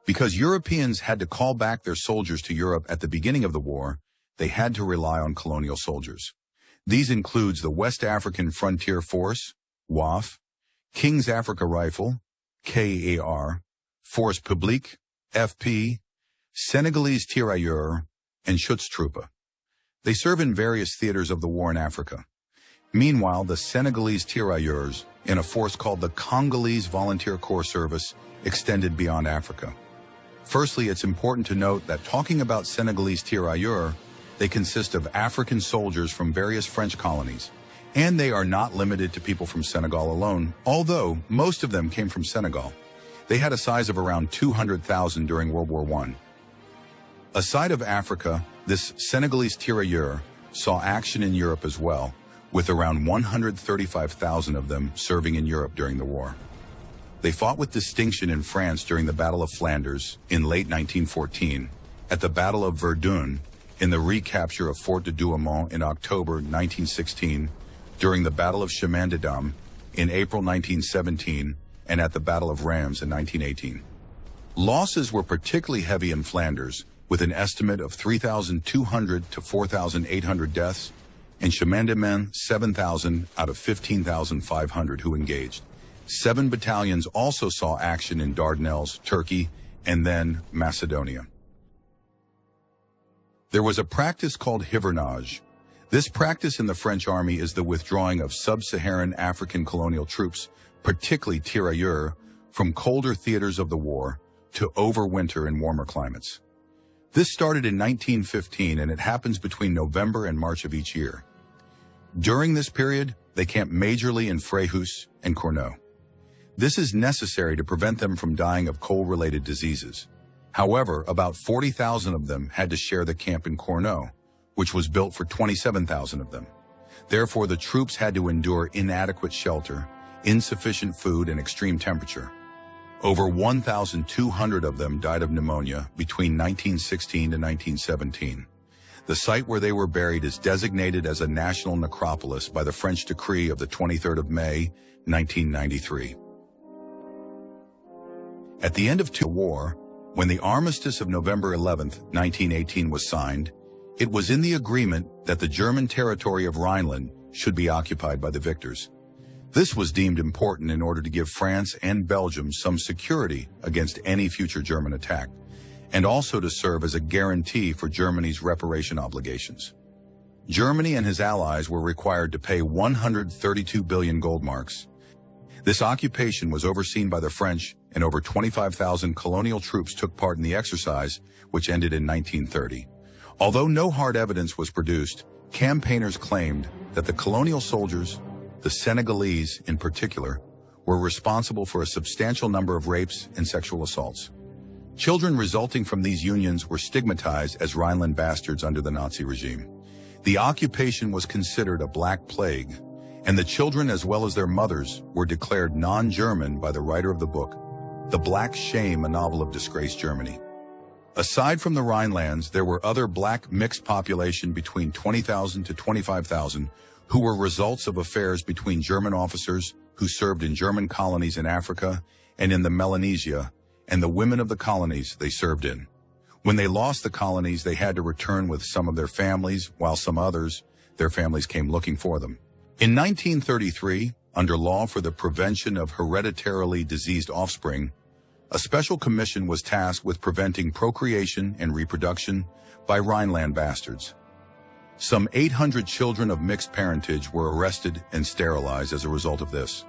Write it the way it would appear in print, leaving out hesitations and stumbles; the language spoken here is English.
Because Europeans had to call back their soldiers to Europe at the beginning of the war, they had to rely on colonial soldiers. These includes the West African Frontier Force, WAF, King's Africa Rifle, KAR, Force Publique, FP, Senegalese Tirailleurs, and Schutztruppe. They serve in various theaters of the war in Africa. Meanwhile, the Senegalese Tirailleurs, in a force called the Congolese Volunteer Corps Service, extended beyond Africa. Firstly, it's important to note that talking about Senegalese Tirailleurs, they consist of African soldiers from various French colonies, and they are not limited to people from Senegal alone, although most of them came from Senegal. They had a size of around 200,000 during World War I. Aside of Africa, this Senegalese tirailleur saw action in Europe as well, with around 135,000 of them serving in Europe during the war. They fought with distinction in France during the Battle of Flanders in late 1914, at the Battle of Verdun, in the recapture of Fort de Douaumont in October 1916, during the Battle of Chemin des Dames in April 1917, and at the Battle of Reims in 1918. Losses were particularly heavy in Flanders, with an estimate of 3,200 to 4,800 deaths, and Chemin des Dames 7,000 out of 15,500 who engaged. 7 battalions also saw action in Dardanelles, Turkey, and then Macedonia. There was a practice called hivernage. This practice in the French army is the withdrawing of sub-Saharan African colonial troops, particularly tirailleurs, from colder theaters of the war to overwinter in warmer climates. This started in 1915 and it happens between November and March of each year. During this period, they camp majorly in Fréjus and Courneuve. This is necessary to prevent them from dying of cold-related diseases. However, about 40,000 of them had to share the camp in Courneuve, which was built for 27,000 of them. Therefore, the troops had to endure inadequate shelter, insufficient food, and extreme temperature. Over 1,200 of them died of pneumonia between 1916 to 1917. The site where they were buried is designated as a national necropolis by the French decree of the 23rd of May, 1993. At the end of the war, when the armistice of November 11, 1918 was signed, it was in the agreement that the German territory of Rhineland should be occupied by the victors. This was deemed important in order to give France and Belgium some security against any future German attack, and also to serve as a guarantee for Germany's reparation obligations. Germany and his allies were required to pay 132 billion gold marks. This occupation was overseen by the French, and over 25,000 colonial troops took part in the exercise, which ended in 1930. Although no hard evidence was produced, campaigners claimed that the colonial soldiers, the Senegalese in particular, were responsible for a substantial number of rapes and sexual assaults. Children resulting from these unions were stigmatized as Rhineland bastards under the Nazi regime. The occupation was considered a black plague, and the children as well as their mothers were declared non-German by the writer of the book, The Black Shame, a novel of disgraced Germany. Aside from the Rhinelands, there were other black mixed population between 20,000 to 25,000 who were results of affairs between German officers who served in German colonies in Africa and in the Melanesia, and the women of the colonies they served in. When they lost the colonies, they had to return with some of their families, while some others, their families came looking for them. In 1933, under law for the prevention of hereditarily diseased offspring, a special commission was tasked with preventing procreation and reproduction by Rhineland bastards. Some 800 children of mixed parentage were arrested and sterilized as a result of this.